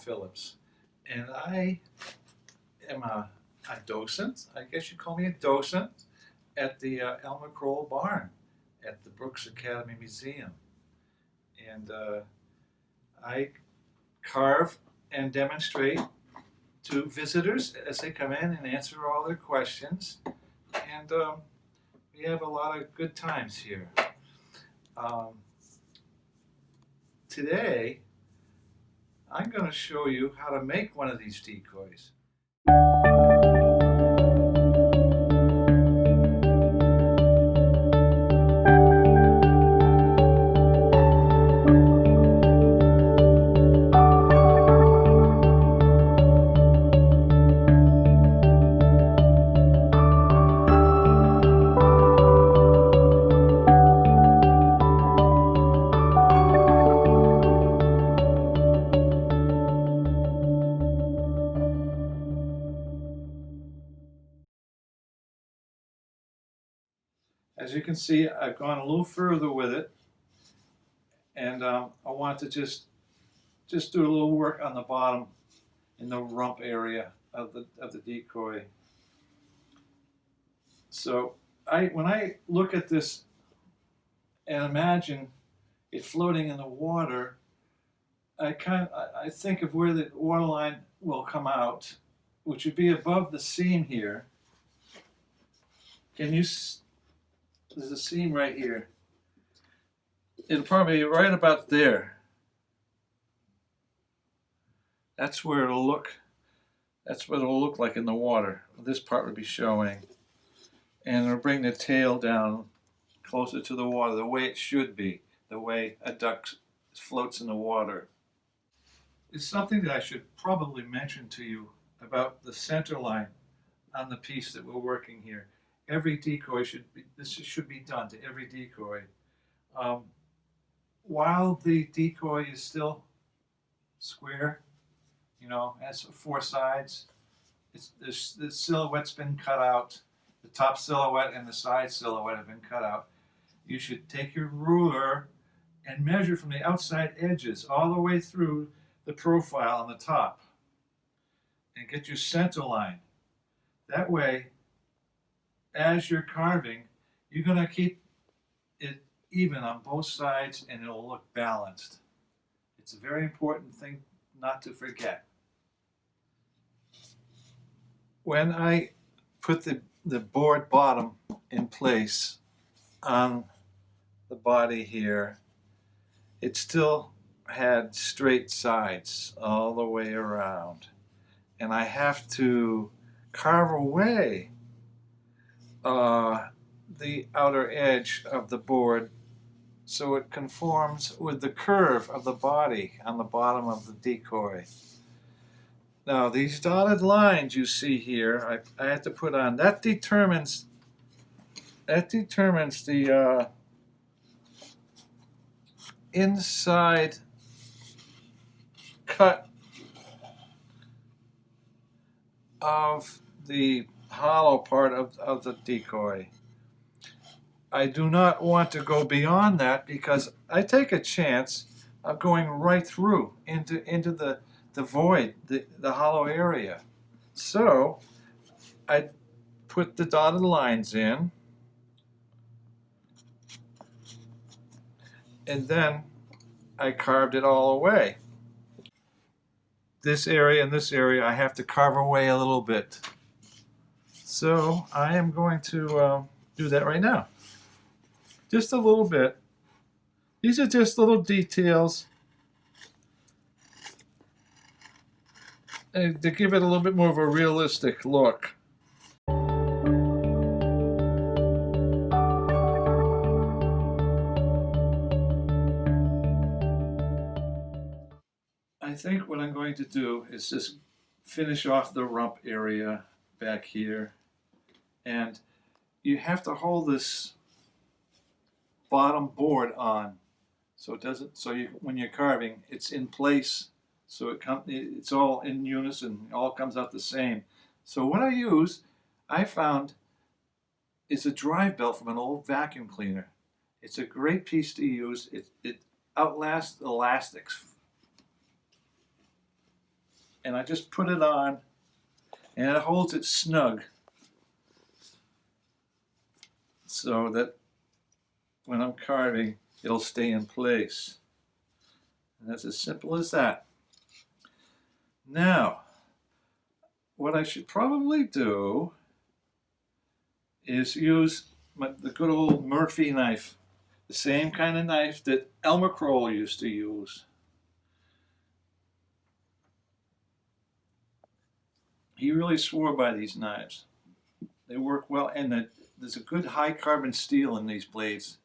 Phillips, and I am a docent, I guess you'd call me a docent, at the Elmer Kroll Barn at the Brooks Academy Museum. And I carve and demonstrate to visitors as they come in and answer all their questions. And we have a lot of good times here. Today, I'm going to show you how to make one of these decoys. As you can see, I've gone a little further with it, and I want to just do a little work on the bottom in the rump area of the decoy. So when I look at this and imagine it floating in the water, I think of where the water line will come out, which would be above the seam here. There's a seam right here. It'll probably be right about there. That's where it'll look. That's what it'll look like in the water. This part would be showing. And it'll bring the tail down closer to the water, the way it should be, the way a duck floats in the water. It's something that I should probably mention to you about the center line on the piece that we're working here. Every decoy this should be done to every decoy. While the decoy is still square, has 4 sides, the silhouette's been cut out. The top silhouette and the side silhouette have been cut out. You should take your ruler and measure from the outside edges all the way through the profile on the top and get your center line. That way, as you're carving, you're going to keep it even on both sides and it'll look balanced. It's a very important thing not to forget. When I put the board bottom in place on the body here, it still had straight sides all the way around. And I have to carve away the outer edge of the board so it conforms with the curve of the body on the bottom of the decoy. Now these dotted lines you see here, I have to put on, that determines the inside cut of the hollow part of the decoy. I do not want to go beyond that because I take a chance of going right through into the void, the hollow area. So I put the dotted lines in, and then I carved it all away. This area and this area I have to carve away a little bit. So I am going to do that right now. Just a little bit. These are just little details to give it a little bit more of a realistic look. I think what I'm going to do is just finish off the rump area back here, and you have to hold this bottom board on so it doesn't, when you're carving, it's in place, so it's all in unison, it all comes out the same. So what I found is a drive belt from an old vacuum cleaner. It's a great piece to use. It outlasts elastics. and I just put it on, and it holds it snug so that when I'm carving, it'll stay in place. And that's as simple as that. Now, what I should probably do is use the good old Murphy knife, the same kind of knife that Elmer Kroll used to use. He really swore by these knives. They work well, and there's a good high carbon steel in these blades,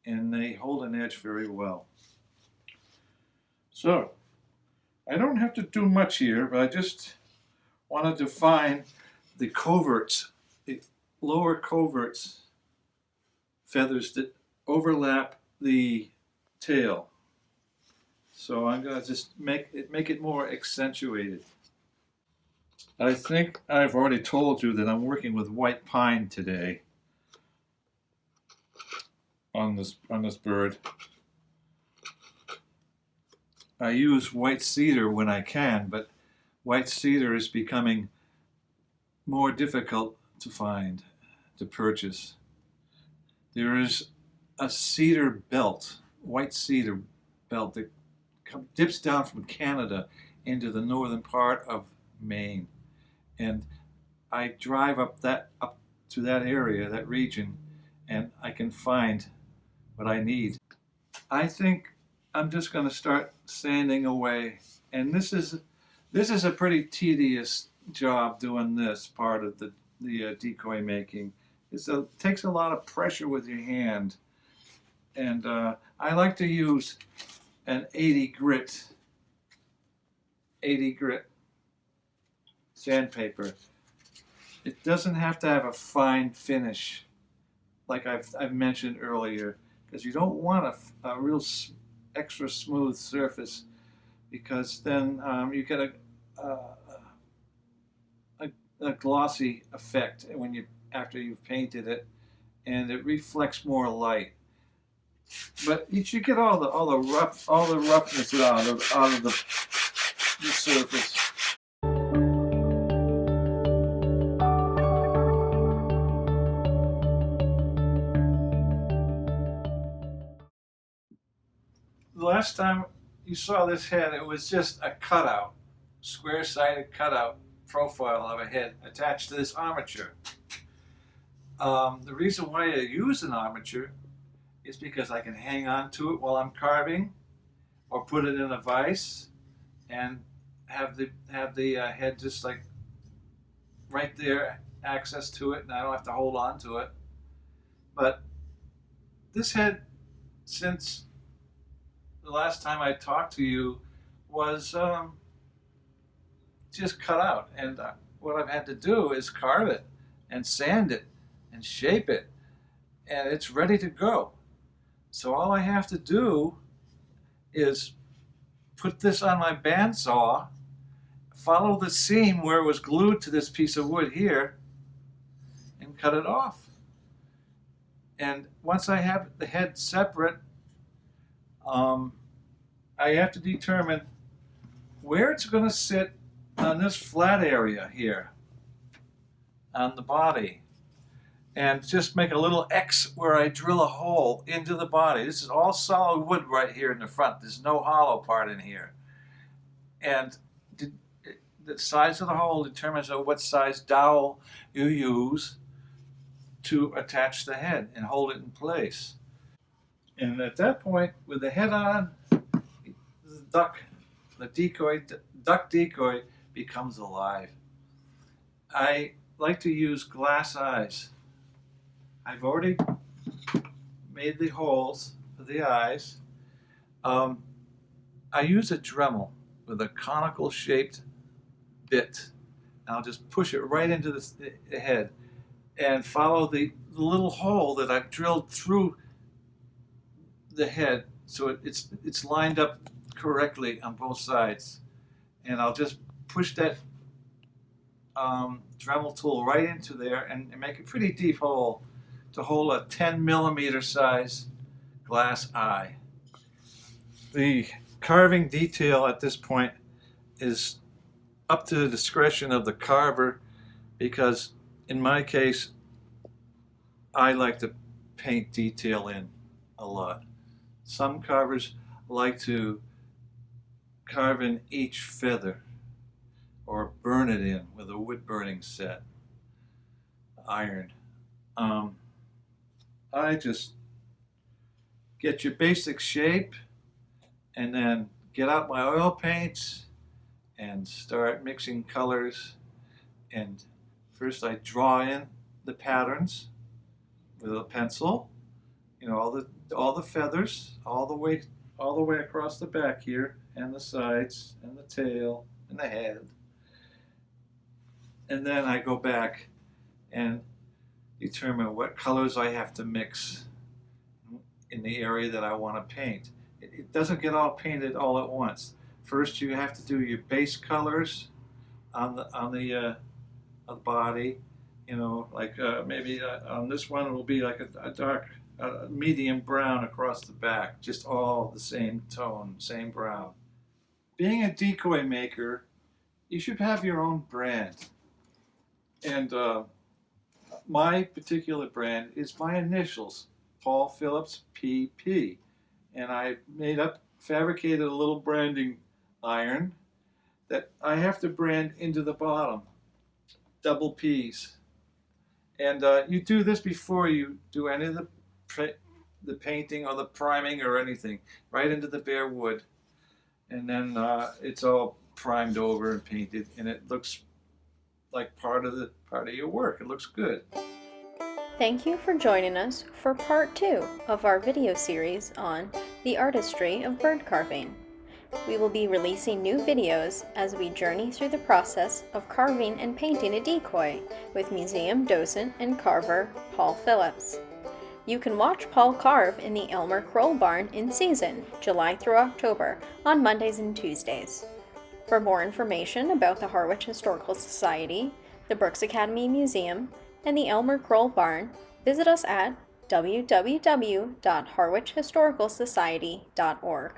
and they hold an edge very well. So, I don't have to do much here, but I just want to define the coverts, the lower coverts feathers that overlap the tail. So I'm going to just make it more accentuated. I think I've already told you that I'm working with white pine today on this bird. I use white cedar when I can, but white cedar is becoming more difficult to find, to purchase. There is a cedar belt, white cedar belt that dips down from Canada into the northern part of Maine. And I drive up to that area, that region, and I can find what I need. I think I'm just going to start sanding away. And this is a pretty tedious job doing this part of the decoy making. It takes a lot of pressure with your hand. And I like to use an 80 grit sandpaper. It doesn't have to have a fine finish like I've mentioned earlier, because you don't want a real extra smooth surface, because then you get a glossy effect after you've painted it, and it reflects more light. But you should get all the roughness out of the surface. The last time you saw this head, it was just a cutout, square-sided cutout profile of a head attached to this armature. The reason why I use an armature is because I can hang on to it while I'm carving, or put it in a vise and have the head just like right there, access to it, and I don't have to hold on to it. But this head, since the last time I talked to you, was just cut out, and what I've had to do is carve it and sand it and shape it, and it's ready to go. So all I have to do is put this on my bandsaw, follow the seam where it was glued to this piece of wood here, and cut it off. And once I have the head separate, I have to determine where it's going to sit on this flat area here on the body, and just make a little X where I drill a hole into the body. This is all solid wood right here in the front. There's no hollow part in here. And the size of the hole determines what size dowel you use to attach the head and hold it in place. And at that point, with the head on, the duck decoy becomes alive. I like to use glass eyes. I've already made the holes for the eyes. I use a Dremel with a conical shaped bit. I'll just push it right into the head and follow the little hole that I've drilled through the head, so it's lined up correctly on both sides. And I'll just push that Dremel tool right into there and make a pretty deep hole to hold a 10 millimeter size glass eye. The carving detail at this point is up to the discretion of the carver, because in my case, I like to paint detail in a lot. Some carvers like to carve in each feather or burn it in with a wood burning set, iron. I just get your basic shape and then get out my oil paints and start mixing colors. And first I draw in the patterns with a pencil, you know, all the feathers, all the way across the back here, and the sides, and the tail, and the head. And then I go back and determine what colors I have to mix in the area that I want to paint. It doesn't get all painted all at once. First, you have to do your base colors on the body. You know, like maybe on this one it will be like a dark, medium brown across the back, just all the same tone, same brown. Being a decoy maker, you should have your own brand. And my particular brand is my initials, Paul Phillips, PP. And I fabricated a little branding iron that I have to brand into the bottom, double P's. And you do this before you do any of the painting or the priming or anything, right into the bare wood. And then it's all primed over and painted, and it looks like part of your work. It looks good. Thank you for joining us for part 2 of our video series on the artistry of bird carving. We will be releasing new videos as we journey through the process of carving and painting a decoy with museum docent and carver Paul Phillips. You can watch Paul carve in the Elmer Kroll Barn in season, July through October, on Mondays and Tuesdays. For more information about the Harwich Historical Society, the Brooks Academy Museum, and the Elmer Kroll Barn, visit us at www.harwichhistoricalsociety.org.